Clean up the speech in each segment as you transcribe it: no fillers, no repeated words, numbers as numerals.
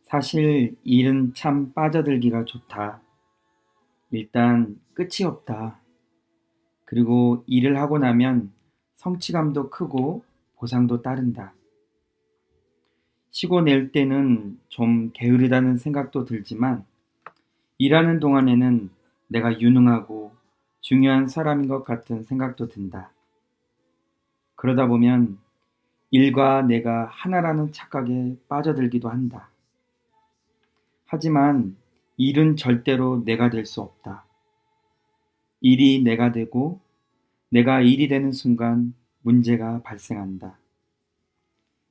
사실 일은 참 빠져들기가 좋다. 일단 끝이 없다. 그리고 일을 하고 나면 성취감도 크고 보상도 따른다. 쉬고 낼 때는 좀 게으르다는 생각도 들지만 일하는 동안에는 내가 유능하고 중요한 사람인 것 같은 생각도 든다. 그러다 보면 일과 내가 하나라는 착각에 빠져들기도 한다. 하지만 일은 절대로 내가 될 수 없다. 일이 내가 되고 내가 일이 되는 순간 문제가 발생한다.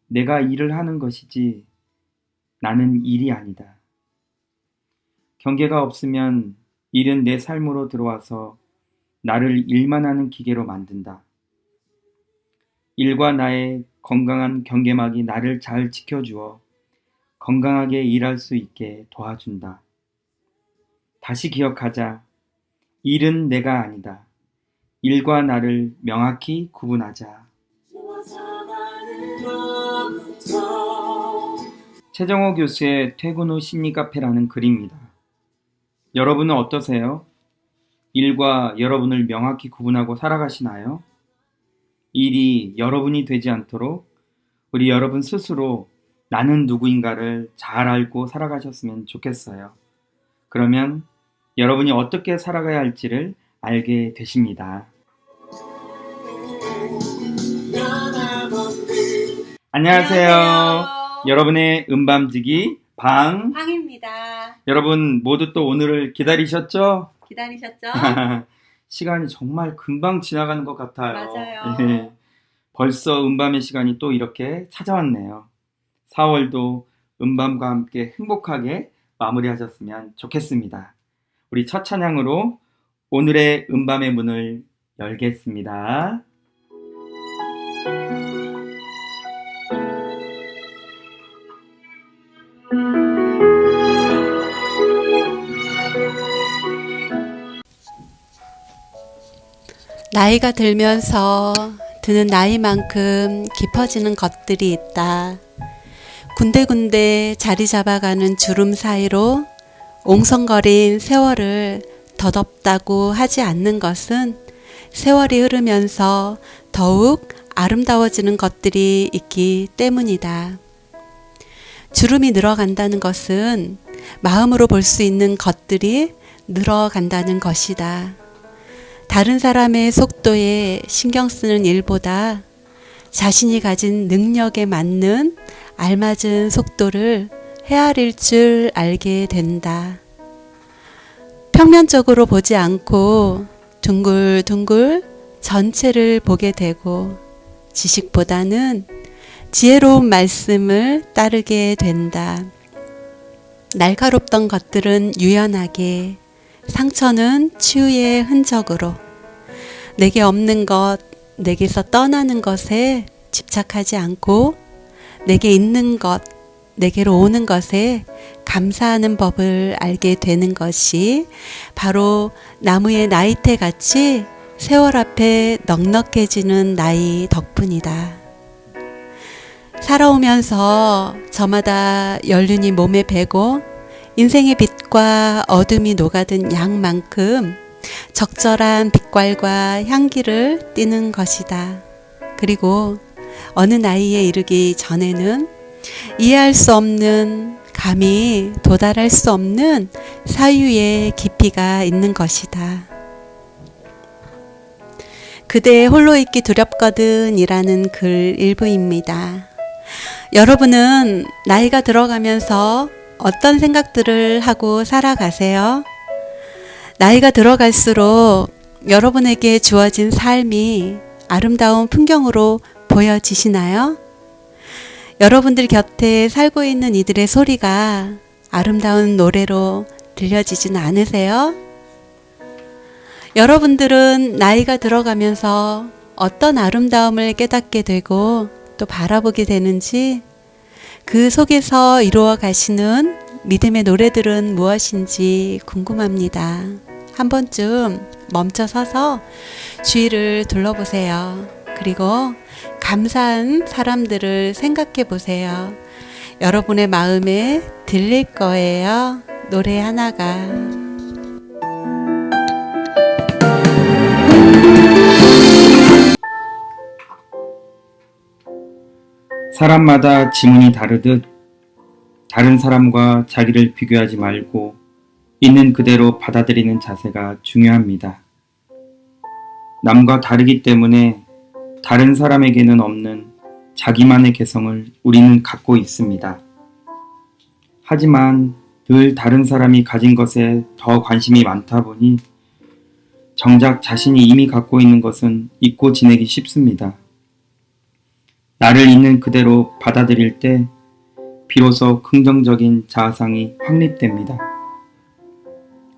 내가 일을 하는 것이지 나는 일이 아니다. 경계가 없으면 일은 내 삶으로 들어와서 나를 일만 하는 기계로 만든다. 일과 나의 건강한 경계막이 나를 잘 지켜주어 건강하게 일할 수 있게 도와준다. 다시 기억하자. 일은 내가 아니다. 일과 나를 명확히 구분하자. 최정호 교수의 퇴근 후 심리카페라는 글입니다. 여러분은 어떠세요? 일과 여러분을 명확히 구분하고 살아가시나요? 일이 여러분이 되지 않도록 우리 여러분 스스로 나는 누구인가를 잘 알고 살아가셨으면 좋겠어요. 그러면 여러분이 어떻게 살아가야 할지를 알게 되십니다. 안녕하세요. 여러분의 음밤지기 방입니다. 여러분 모두 또 오늘을 기다리셨죠? 기다리셨죠? 시간이 정말 금방 지나가는 것 같아요. 맞아요. 네. 벌써 음밤의 시간이 또 이렇게 찾아왔네요. 4월도 음밤과 함께 행복하게 마무리하셨으면 좋겠습니다. 우리 첫 찬양으로 오늘의 음밤의 문을 열겠습니다. 나이가 들면서 드는 나이만큼 깊어지는 것들이 있다. 군데군데 자리 잡아가는 주름 사이로 옹성거린 세월을 덧없다고 하지 않는 것은 세월이 흐르면서 더욱 아름다워지는 것들이 있기 때문이다. 주름이 늘어간다는 것은 마음으로 볼 수 있는 것들이 늘어간다는 것이다. 다른 사람의 속도에 신경 쓰는 일보다 자신이 가진 능력에 맞는 알맞은 속도를 헤아릴 줄 알게 된다. 평면적으로 보지 않고 둥글둥글 전체를 보게 되고 지식보다는 지혜로운 말씀을 따르게 된다. 날카롭던 것들은 유연하게, 상처는 치유의 흔적으로 내게 없는 것, 내게서 떠나는 것에 집착하지 않고 내게 있는 것, 내게로 오는 것에 감사하는 법을 알게 되는 것이 바로 나무의 나이테 같이 세월 앞에 넉넉해지는 나이 덕분이다. 살아오면서 저마다 연륜이 몸에 배고 인생의 빛과 어둠이 녹아든 양만큼 적절한 빛깔과 향기를 띠는 것이다. 그리고 어느 나이에 이르기 전에는 이해할 수 없는, 감히 도달할 수 없는 사유의 깊이가 있는 것이다. 그대 홀로 있기 두렵거든 이라는 글 일부입니다. 여러분은 나이가 들어가면서 어떤 생각들을 하고 살아가세요? 나이가 들어갈수록 여러분에게 주어진 삶이 아름다운 풍경으로 보여지시나요? 여러분들 곁에 살고 있는 이들의 소리가 아름다운 노래로 들려지진 않으세요? 여러분들은 나이가 들어가면서 어떤 아름다움을 깨닫게 되고 또 바라보게 되는지, 그 속에서 이루어 가시는 믿음의 노래들은 무엇인지 궁금합니다. 한 번쯤 멈춰 서서 주위를 둘러보세요. 그리고 감사한 사람들을 생각해 보세요. 여러분의 마음에 들릴 거예요. 노래 하나가. 사람마다 지문이 다르듯 다른 사람과 자기를 비교하지 말고 있는 그대로 받아들이는 자세가 중요합니다. 남과 다르기 때문에 다른 사람에게는 없는 자기만의 개성을 우리는 갖고 있습니다. 하지만 늘 다른 사람이 가진 것에 더 관심이 많다 보니 정작 자신이 이미 갖고 있는 것은 잊고 지내기 쉽습니다. 나를 있는 그대로 받아들일 때 비로소 긍정적인 자아상이 확립됩니다.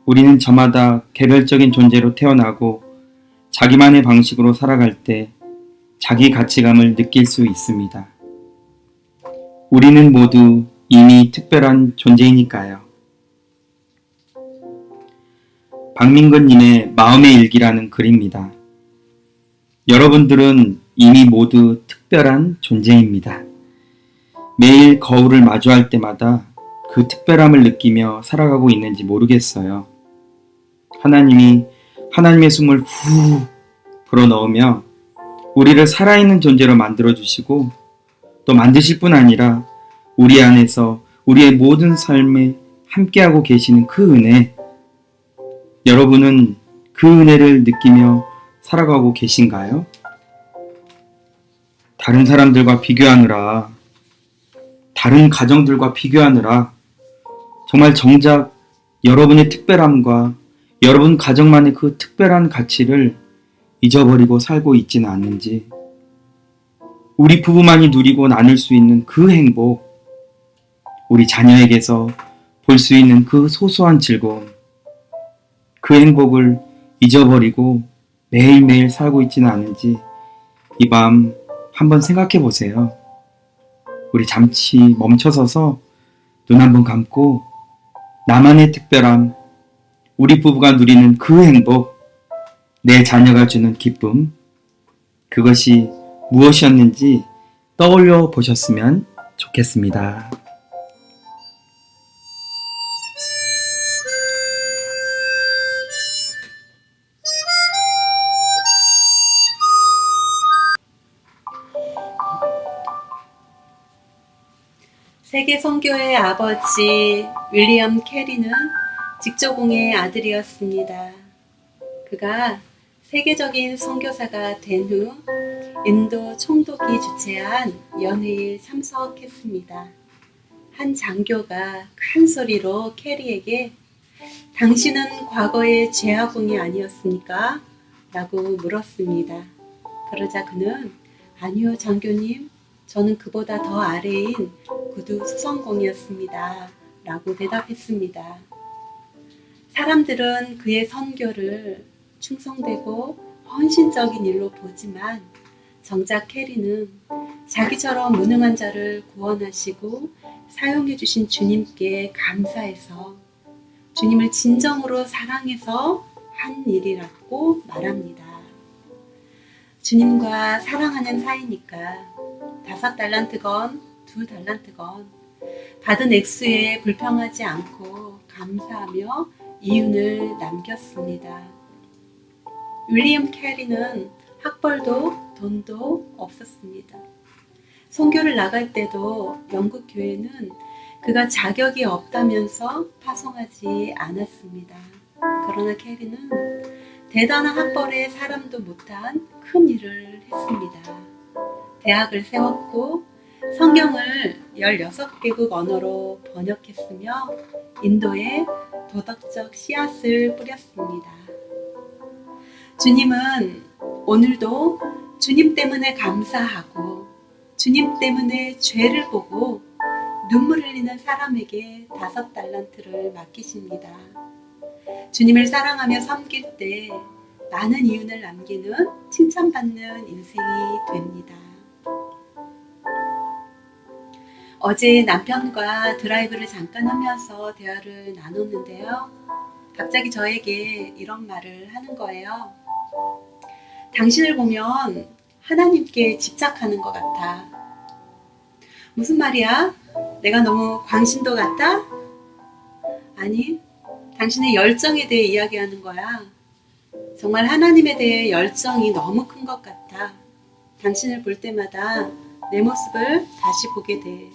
우리는 저마다 개별적인 존재로 태어나고 자기만의 방식으로 살아갈 때 자기 가치감을 느낄 수 있습니다. 우리는 모두 이미 특별한 존재이니까요. 박민근님의 마음의 일기라는 글입니다. 여러분들은 이미 모두 특별한 존재입니다. 매일 거울을 마주할 때마다 그 특별함을 느끼며 살아가고 있는지 모르겠어요. 하나님이 하나님의 숨을 후 불어넣으며 우리를 살아있는 존재로 만들어주시고 또 만드실 뿐 아니라 우리 안에서 우리의 모든 삶에 함께하고 계시는 그 은혜, 여러분은 그 은혜를 느끼며 살아가고 계신가요? 다른 사람들과 비교하느라, 다른 가정들과 비교하느라 정말 정작 여러분의 특별함과 여러분 가정만의 그 특별한 가치를 잊어버리고 살고 있지는 않는지, 우리 부부만이 누리고 나눌 수 있는 그 행복, 우리 자녀에게서 볼 수 있는 그 소소한 즐거움, 그 행복을 잊어버리고 매일매일 살고 있지는 않은지 이 밤 한번 생각해 보세요. 우리 잠시 멈춰서서 눈 한번 감고 나만의 특별함, 우리 부부가 누리는 그 행복, 내 자녀가 주는 기쁨, 그것이 무엇이었는지 떠올려 보셨으면 좋겠습니다. 세계 선교의 아버지 윌리엄 캐리는 직조공의 아들이었습니다. 그가 세계적인 선교사가 된 후 인도 총독이 주최한 연회에 참석했습니다. 한 장교가 큰 소리로 캐리에게 당신은 과거의 죄아공이 아니었습니까? 라고 물었습니다. 그러자 그는 아니요 장교님, 저는 그보다 더 아래인 구두 수성공이었습니다. 라고 대답했습니다. 사람들은 그의 선교를 충성되고 헌신적인 일로 보지만 정작 캐리는 자기처럼 무능한 자를 구원하시고 사용해 주신 주님께 감사해서 주님을 진정으로 사랑해서 한 일이라고 말합니다. 주님과 사랑하는 사이니까 5달란트건 2달란트건 받은 액수에 불평하지 않고 감사하며 이윤을 남겼습니다. 윌리엄 캐리는 학벌도 돈도 없었습니다. 선교를 나갈 때도 영국 교회는 그가 자격이 없다면서 파송하지 않았습니다. 그러나 캐리는 대단한 학벌의 사람도 못한 큰 일을 했습니다. 대학을 세웠고 성경을 16개국 언어로 번역했으며 인도에 도덕적 씨앗을 뿌렸습니다. 주님은 오늘도 주님 때문에 감사하고 주님 때문에 죄를 보고 눈물 흘리는 사람에게 5달란트를 맡기십니다. 주님을 사랑하며 섬길 때 많은 이윤을 남기는 칭찬받는 인생이 됩니다. 어제 남편과 드라이브를 잠깐 하면서 대화를 나눴는데요. 갑자기 저에게 이런 말을 하는 거예요. 당신을 보면 하나님께 집착하는 것 같아. 무슨 말이야? 내가 너무 광신도 같다? 아니, 당신의 열정에 대해 이야기하는 거야. 정말 하나님에 대해 열정이 너무 큰 것 같아. 당신을 볼 때마다 내 모습을 다시 보게 돼.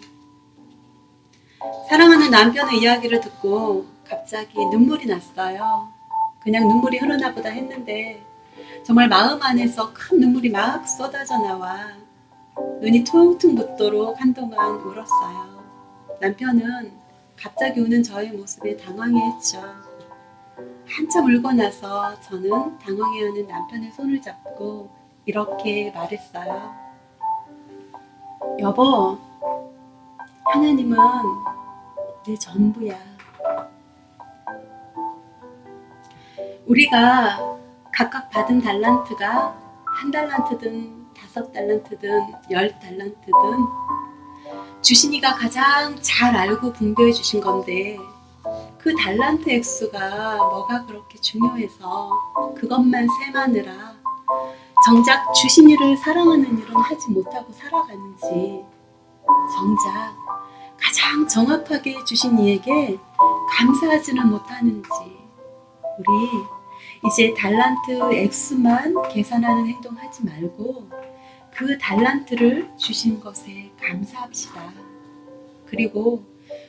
사랑하는 남편의 이야기를 듣고 갑자기 눈물이 났어요. 그냥 눈물이 흐르나 보다 했는데 정말 마음 안에서 큰 눈물이 막 쏟아져 나와 눈이 퉁퉁 붓도록 한동안 울었어요. 남편은 갑자기 우는 저의 모습에 당황해했죠. 한참 울고 나서 저는 당황해하는 남편의 손을 잡고 이렇게 말했어요. 여보, 하나님은 내 전부야. 우리가 각각 받은 달란트가 1달란트든 5달란트든 10달란트든 주신 이가 가장 잘 알고 분배해 주신 건데 그 달란트 액수가 뭐가 그렇게 중요해서 그것만 세마느라 정작 주신 이를 사랑하는 일은 하지 못하고 살아가는지, 정작 가장 정확하게 주신 이에게 감사하지는 못하는지, 우리 이제 달란트 액수만 계산하는 행동하지 말고 그 달란트를 주신 것에 감사합시다. 그리고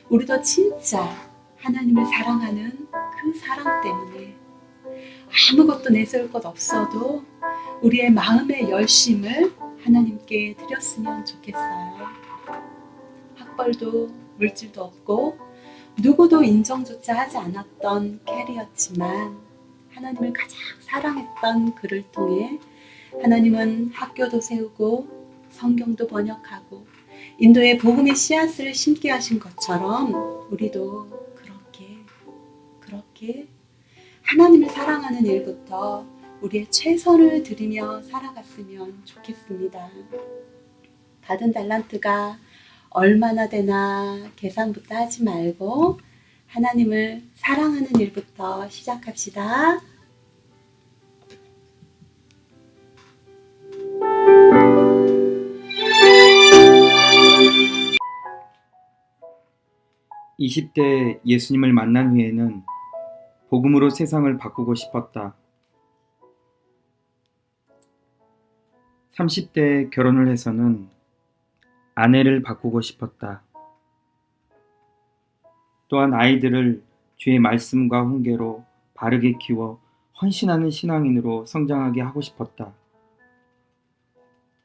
우리도 진짜 하나님을 사랑하는 그 사랑 때문에 아무것도 내세울 것 없어도 우리의 마음의 열심을 하나님께 드렸으면 좋겠어요. 학벌도 물질도 없고 누구도 인정조차 하지 않았던 캐리였지만 하나님을 가장 사랑했던 그를 통해 하나님은 학교도 세우고 성경도 번역하고 인도에 복음의 씨앗을 심게 하신 것처럼 우리도 그렇게 하나님을 사랑하는 일부터 우리의 최선을 들이며 살아갔으면 좋겠습니다. 받은 달란트가 얼마나 되나 계산부터 하지 말고 하나님을 사랑하는 일부터 시작합시다. (20대) 예수님을 만난 후에는 복음으로 세상을 바꾸고 싶었다. 30대에 결혼을 해서는 아내를 바꾸고 싶었다. 또한 아이들을 주의 말씀과 훈계로 바르게 키워 헌신하는 신앙인으로 성장하게 하고 싶었다.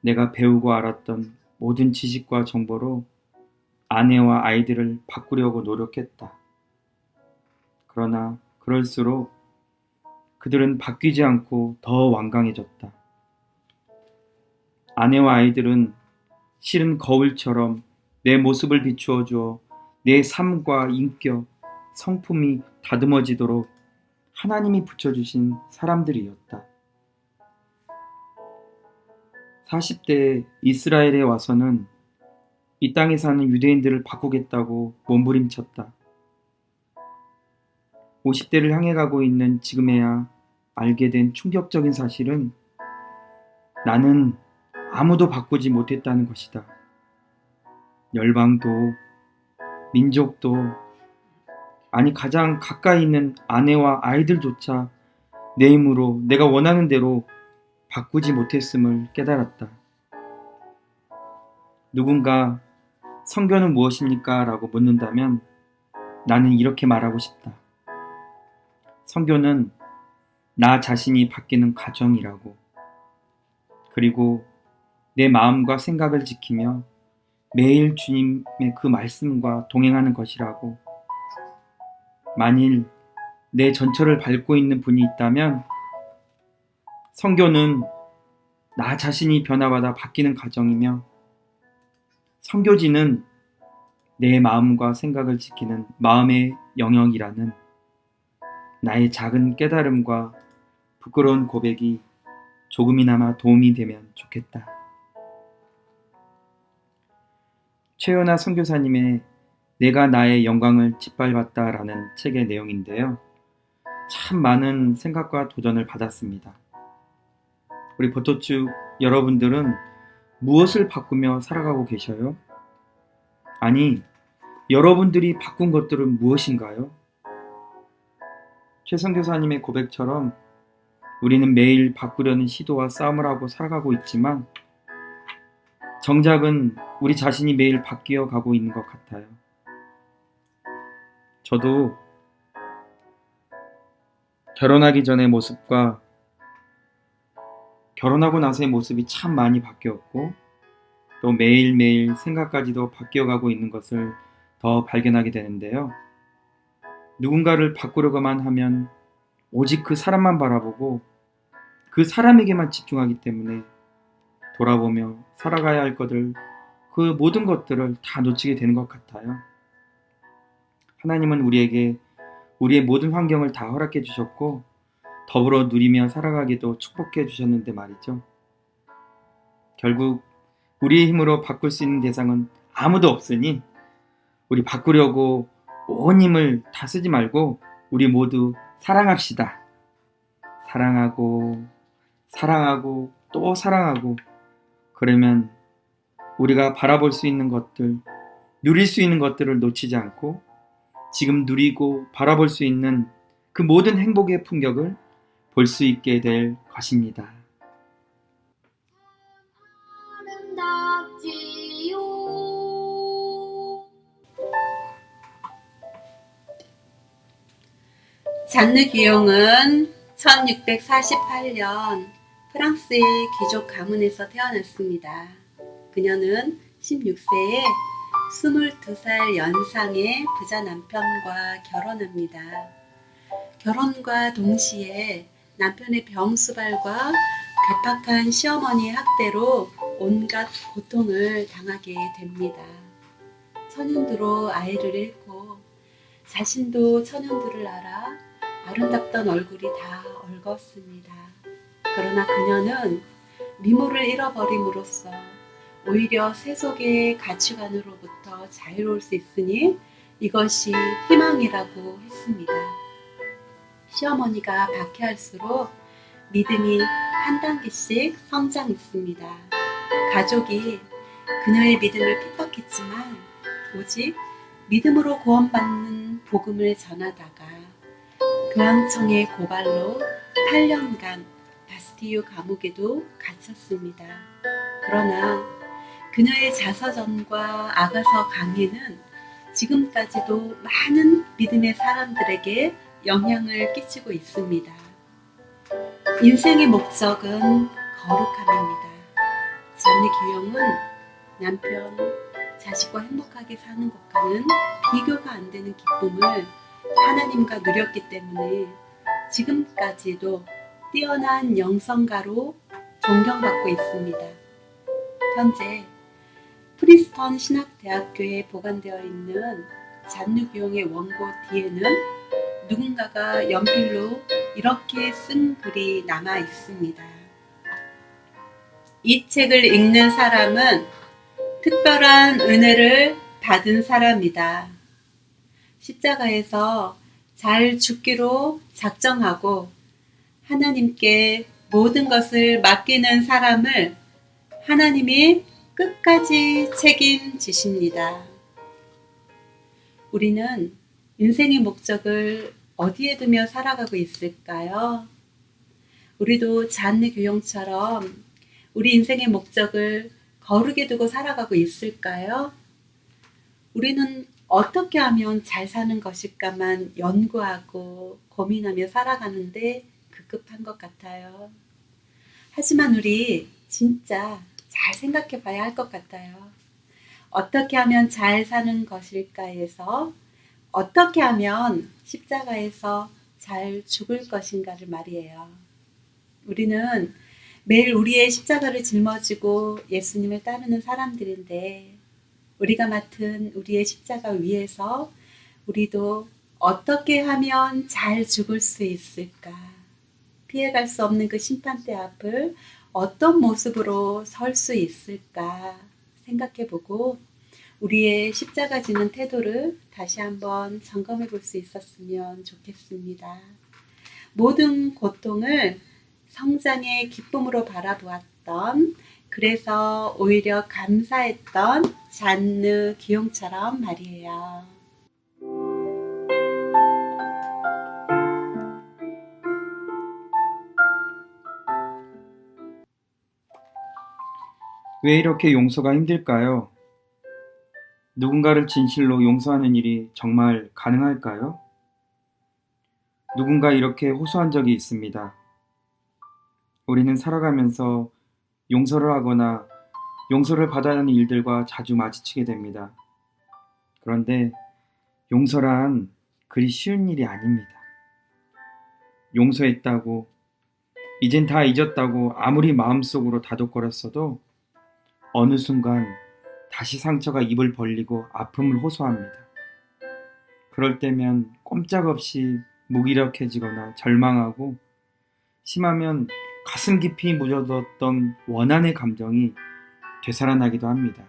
내가 배우고 알았던 모든 지식과 정보로 아내와 아이들을 바꾸려고 노력했다. 그러나 그럴수록 그들은 바뀌지 않고 더 완강해졌다. 아내와 아이들은 실은 거울처럼 내 모습을 비추어 주어 내 삶과 인격, 성품이 다듬어지도록 하나님이 붙여주신 사람들이었다. 40대에 이스라엘에 와서는 이 땅에 사는 유대인들을 바꾸겠다고 몸부림쳤다. 50대를 향해 가고 있는 지금에야 알게 된 충격적인 사실은 나는 아무도 바꾸지 못했다는 것이다. 열방도, 민족도, 아니 가장 가까이 있는 아내와 아이들조차 내 힘으로 내가 원하는 대로 바꾸지 못했음을 깨달았다. 누군가 선교는 무엇입니까? 라고 묻는다면 나는 이렇게 말하고 싶다. 선교는 나 자신이 바뀌는 과정이라고. 그리고 내 마음과 생각을 지키며 매일 주님의 그 말씀과 동행하는 것이라고. 만일 내 전철을 밟고 있는 분이 있다면 선교는 나 자신이 변화받아 바뀌는 과정이며 선교지는 내 마음과 생각을 지키는 마음의 영역이라는 나의 작은 깨달음과 부끄러운 고백이 조금이나마 도움이 되면 좋겠다. 최연아 선교사님의 내가 나의 영광을 짓밟았다라는 책의 내용인데요. 참 많은 생각과 도전을 받았습니다. 우리 보토축 여러분들은 무엇을 바꾸며 살아가고 계셔요? 아니, 여러분들이 바꾼 것들은 무엇인가요? 최 선교사님의 고백처럼 우리는 매일 바꾸려는 시도와 싸움을 하고 살아가고 있지만 정작은 우리 자신이 매일 바뀌어 가고 있는 것 같아요. 저도 결혼하기 전의 모습과 결혼하고 나서의 모습이 참 많이 바뀌었고 또 매일매일 생각까지도 바뀌어가고 있는 것을 더 발견하게 되는데요. 누군가를 바꾸려고만 하면 오직 그 사람만 바라보고 그 사람에게만 집중하기 때문에 돌아보며 살아가야 할 것들, 그 모든 것들을 다 놓치게 되는 것 같아요. 하나님은 우리에게 우리의 모든 환경을 다 허락해 주셨고 더불어 누리며 살아가기도 축복해 주셨는데 말이죠. 결국 우리의 힘으로 바꿀 수 있는 대상은 아무도 없으니 우리 바꾸려고 온 힘을 다 쓰지 말고 우리 모두 사랑합시다. 사랑하고 사랑하고 또 사랑하고 그러면 우리가 바라볼 수 있는 것들, 누릴 수 있는 것들을 놓치지 않고 지금 누리고 바라볼 수 있는 그 모든 행복의 품격을 볼 수 있게 될 것입니다. 아름답지요. 잔느 귀용은 1648년 프랑스의 귀족 가문에서 태어났습니다. 그녀는 16세에 22살 연상의 부자 남편과 결혼합니다. 결혼과 동시에 남편의 병수발과 괴팍한 시어머니의 학대로 온갖 고통을 당하게 됩니다. 처년두로 아이를 잃고 자신도 처년두를 알아 아름답던 얼굴이 다 얼었습니다. 그러나 그녀는 미모를 잃어버림으로써 오히려 세속의 가치관으로부터 자유로울 수 있으니 이것이 희망이라고 했습니다. 시어머니가 박해할수록 믿음이 한 단계씩 성장했습니다. 가족이 그녀의 믿음을 핍박했지만 오직 믿음으로 구원받는 복음을 전하다가 교황청의 고발로 8년간 바스티유 감옥에도 갇혔습니다. 그러나 그녀의 자서전과 아가서 강해는 지금까지도 많은 믿음의 사람들에게 영향을 끼치고 있습니다. 인생의 목적은 거룩함입니다. 잔느 귀용은 남편, 자식과 행복하게 사는 것과는 비교가 안 되는 기쁨을 하나님과 누렸기 때문에 지금까지도 뛰어난 영성가로 존경받고 있습니다. 현재 프린스턴 신학대학교에 보관되어 있는 잔느 귀용의 원고 뒤에는 누군가가 연필로 이렇게 쓴 글이 남아 있습니다. 이 책을 읽는 사람은 특별한 은혜를 받은 사람이다. 십자가에서 잘 죽기로 작정하고 하나님께 모든 것을 맡기는 사람을 하나님이 끝까지 책임지십니다. 우리는 인생의 목적을 어디에 두며 살아가고 있을까요? 우리도 잔느 귀용처럼 우리 인생의 목적을 거룩에 두고 살아가고 있을까요? 우리는 어떻게 하면 잘 사는 것일까만 연구하고 고민하며 살아가는데 급급한 것 같아요. 하지만 우리 진짜 잘 생각해 봐야 할 것 같아요. 어떻게 하면 잘 사는 것일까에서 어떻게 하면 십자가에서 잘 죽을 것인가를 말이에요. 우리는 매일 우리의 십자가를 짊어지고 예수님을 따르는 사람들인데 우리가 맡은 우리의 십자가 위에서 우리도 어떻게 하면 잘 죽을 수 있을까? 피해갈 수 없는 그 심판대 앞을 어떤 모습으로 설 수 있을까 생각해보고 우리의 십자가 지는 태도를 다시 한번 점검해 볼 수 있었으면 좋겠습니다. 모든 고통을 성장의 기쁨으로 바라보았던 그래서 오히려 감사했던 잔느 기용처럼 말이에요. 왜 이렇게 용서가 힘들까요? 누군가를 진실로 용서하는 일이 정말 가능할까요? 누군가 이렇게 호소한 적이 있습니다. 우리는 살아가면서 용서를 하거나 용서를 받아야 하는 일들과 자주 마주치게 됩니다. 그런데 용서란 그리 쉬운 일이 아닙니다. 용서했다고, 이젠 다 잊었다고 아무리 마음속으로 다독거렸어도 어느 순간 다시 상처가 입을 벌리고 아픔을 호소합니다. 그럴 때면 꼼짝없이 무기력해지거나 절망하고, 심하면 가슴 깊이 묻어뒀던 원한의 감정이 되살아나기도 합니다.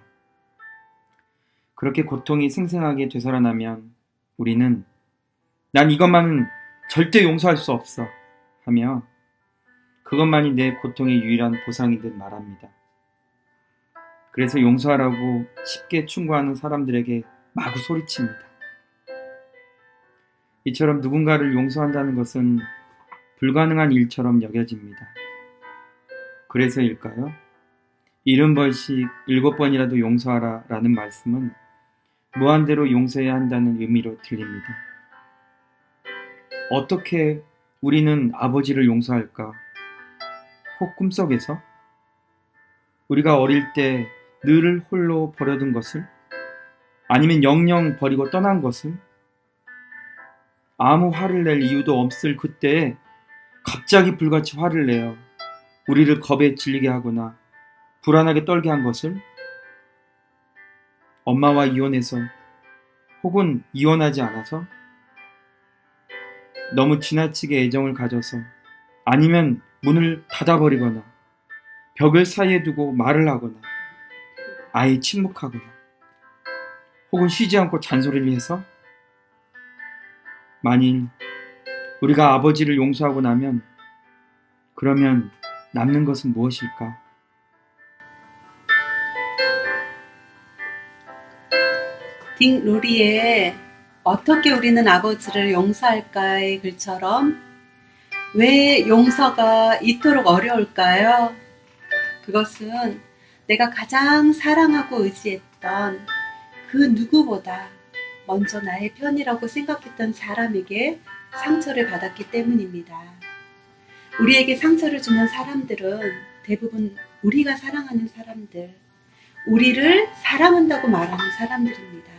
그렇게 고통이 생생하게 되살아나면 우리는 난 이것만은 절대 용서할 수 없어 하며 그것만이 내 고통의 유일한 보상인 듯 말합니다. 그래서 용서하라고 쉽게 충고하는 사람들에게 마구 소리칩니다. 이처럼 누군가를 용서한다는 것은 불가능한 일처럼 여겨집니다. 그래서일까요? 70번씩 7번이라도 용서하라 라는 말씀은 무한대로 용서해야 한다는 의미로 들립니다. 어떻게 우리는 아버지를 용서할까? 혹 꿈속에서? 우리가 어릴 때 늘 홀로 버려둔 것을? 아니면 영영 버리고 떠난 것을? 아무 화를 낼 이유도 없을 그때에 갑자기 불같이 화를 내어 우리를 겁에 질리게 하거나 불안하게 떨게 한 것을? 엄마와 이혼해서 혹은 이혼하지 않아서? 너무 지나치게 애정을 가져서, 아니면 문을 닫아버리거나 벽을 사이에 두고 말을 하거나 아예 침묵하거나 혹은 쉬지 않고 잔소리를 해서? 만일 우리가 아버지를 용서하고 나면 그러면 남는 것은 무엇일까? 딕 로리의 어떻게 우리는 아버지를 용서할까의 글처럼 왜 용서가 이토록 어려울까요? 그것은 내가 가장 사랑하고 의지했던 그 누구보다 먼저 나의 편이라고 생각했던 사람에게 상처를 받았기 때문입니다. 우리에게 상처를 주는 사람들은 대부분 우리가 사랑하는 사람들, 우리를 사랑한다고 말하는 사람들입니다.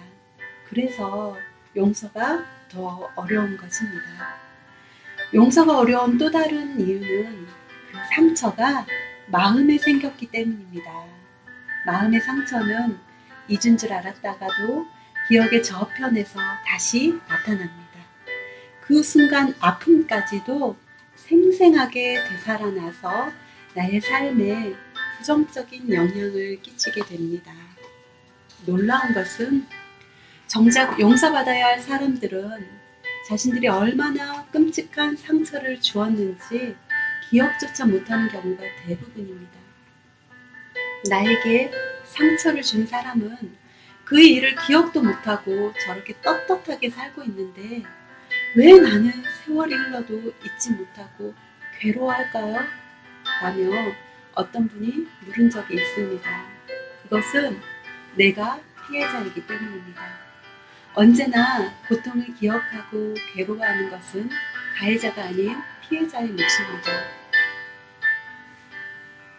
그래서 용서가 더 어려운 것입니다. 용서가 어려운 또 다른 이유는 그 상처가 마음에 생겼기 때문입니다. 마음의 상처는 잊은 줄 알았다가도 기억의 저편에서 다시 나타납니다. 그 순간 아픔까지도 생생하게 되살아나서 나의 삶에 부정적인 영향을 끼치게 됩니다. 놀라운 것은 정작 용서받아야 할 사람들은 자신들이 얼마나 끔찍한 상처를 주었는지 기억조차 못하는 경우가 대부분입니다. 나에게 상처를 준 사람은 그의 일을 기억도 못하고 저렇게 떳떳하게 살고 있는데 왜 나는 세월이 흘러도 잊지 못하고 괴로워할까요? 라며 어떤 분이 물은 적이 있습니다. 그것은 내가 피해자이기 때문입니다. 언제나 고통을 기억하고 괴로워하는 것은 가해자가 아닌 피해자의 몫입니다.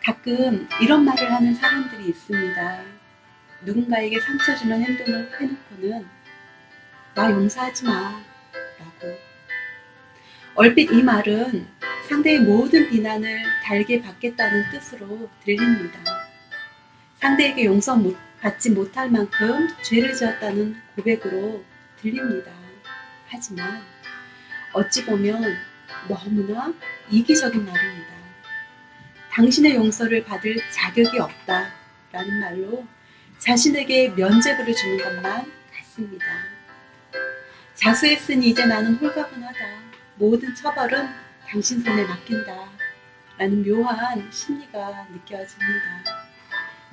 가끔 이런 말을 하는 사람들이 있습니다. 누군가에게 상처 주는 행동을 해놓고는 나 용서하지 마 라고. 얼핏 이 말은 상대의 모든 비난을 달게 받겠다는 뜻으로 들립니다. 상대에게 용서받지 못할 만큼 죄를 지었다는 고백으로 들립니다. 하지만 어찌 보면 너무나 이기적인 말입니다. 당신의 용서를 받을 자격이 없다라는 말로 자신에게 면죄부를 주는 것만 같습니다. 자수했으니 이제 나는 홀가분하다. 모든 처벌은 당신 손에 맡긴다. 라는 묘한 심리가 느껴집니다.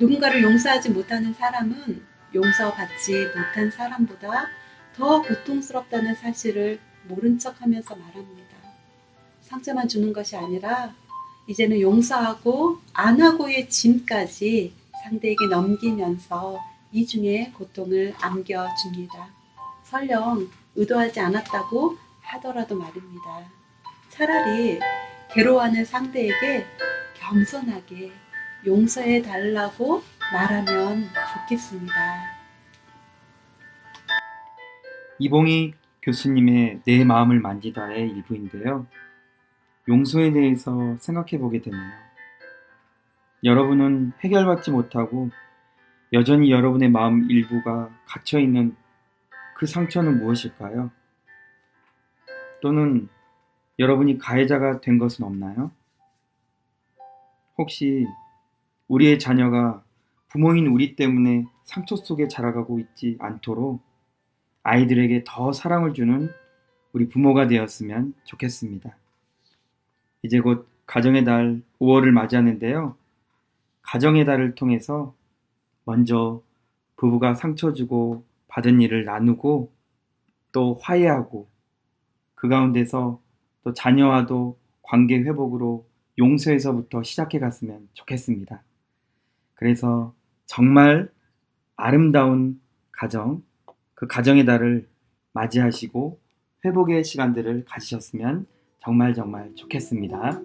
누군가를 용서하지 못하는 사람은 용서받지 못한 사람보다 더 고통스럽다는 사실을 모른 척하면서 말합니다. 상처만 주는 것이 아니라 이제는 용서하고 안 하고의 짐까지 상대에게 넘기면서 이중의 고통을 안겨줍니다. 설령 의도하지 않았다고 하더라도 말입니다. 차라리 괴로워하는 상대에게 겸손하게 용서해 달라고 말하면 좋겠습니다. 이봉희 교수님의 내 마음을 만지다의 일부인데요. 용서에 대해서 생각해 보게 되네요. 여러분은 해결받지 못하고 여전히 여러분의 마음 일부가 갇혀있는 그 상처는 무엇일까요? 또는 여러분이 가해자가 된 것은 없나요? 혹시 우리의 자녀가 부모인 우리 때문에 상처 속에 자라가고 있지 않도록 아이들에게 더 사랑을 주는 우리 부모가 되었으면 좋겠습니다. 이제 곧 가정의 달 5월을 맞이하는데요. 가정의 달을 통해서 먼저 부부가 상처 주고 받은 일을 나누고 또 화해하고 그 가운데서 또 자녀와도 관계 회복으로 용서에서부터 시작해 갔으면 좋겠습니다. 그래서 정말 아름다운 가정, 그 가정의 달을 맞이하시고 회복의 시간들을 가지셨으면 정말 좋겠습니다.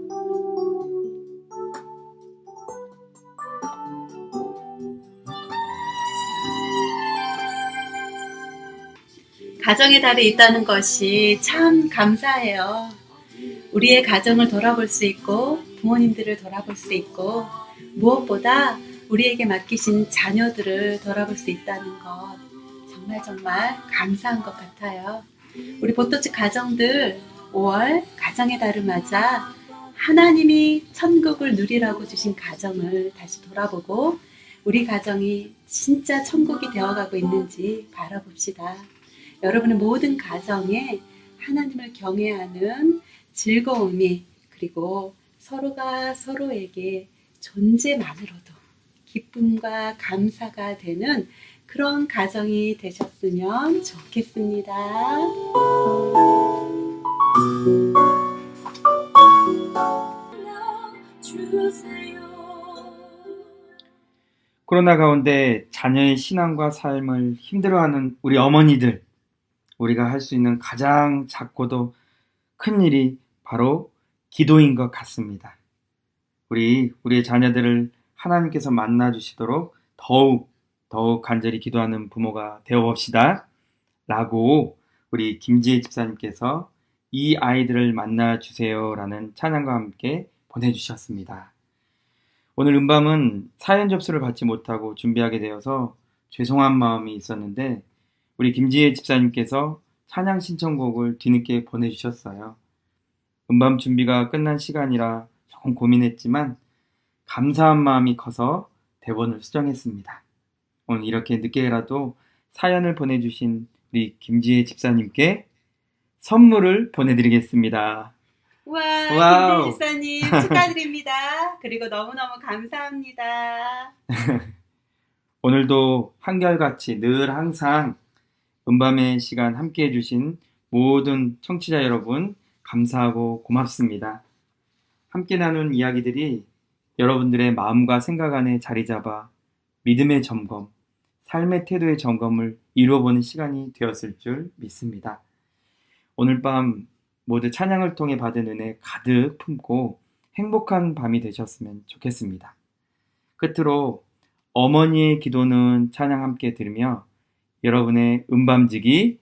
가정의 달이 있다는 것이 참 감사해요. 우리의 가정을 돌아볼 수 있고 부모님들을 돌아볼 수 있고 무엇보다 우리에게 맡기신 자녀들을 돌아볼 수 있다는 것 정말 감사한 것 같아요. 우리 보토츠 가정들 5월 가정의 달을 맞아 하나님이 천국을 누리라고 주신 가정을 다시 돌아보고 우리 가정이 진짜 천국이 되어가고 있는지 바라봅시다. 여러분의 모든 가정에 하나님을 경외하는 즐거움이 그리고 서로가 서로에게 존재만으로도 기쁨과 감사가 되는 그런 가정이 되셨으면 좋겠습니다. 코로나 가운데 자녀의 신앙과 삶을 힘들어하는 우리 어머니들, 우리가 할 수 있는 가장 작고도 큰 일이 바로 기도인 것 같습니다. 우리의 자녀들을 하나님께서 만나 주시도록 더욱 간절히 기도하는 부모가 되어봅시다. 라고 우리 김지혜 집사님께서 이 아이들을 만나 주세요라는 찬양과 함께 보내주셨습니다. 오늘 음밤은 사연 접수를 받지 못하고 준비하게 되어서 죄송한 마음이 있었는데 우리 김지혜 집사님께서 찬양 신청곡을 뒤늦게 보내주셨어요. 음밤 준비가 끝난 시간이라 조금 고민했지만 감사한 마음이 커서 대본을 수정했습니다. 오늘 이렇게 늦게라도 사연을 보내주신 우리 김지혜 집사님께 선물을 보내드리겠습니다. 와, 김지혜 집사님 축하드립니다. 그리고 너무너무 감사합니다. 오늘도 한결같이 늘 항상 음밤의 시간 함께 해주신 모든 청취자 여러분 감사하고 고맙습니다. 함께 나눈 이야기들이 여러분들의 마음과 생각 안에 자리 잡아 믿음의 점검, 삶의 태도의 점검을 이루어보는 시간이 되었을 줄 믿습니다. 오늘 밤 모두 찬양을 통해 받은 은혜 가득 품고 행복한 밤이 되셨으면 좋겠습니다. 끝으로 어머니의 기도는 찬양 함께 들으며 여러분의 음밤지기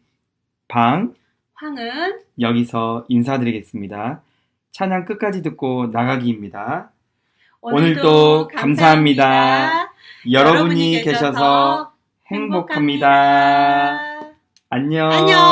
방 황은 여기서 인사드리겠습니다. 찬양 끝까지 듣고 나가기입니다. 오늘도 감사합니다. 여러분이 계셔서 행복합니다. 안녕. 안녕.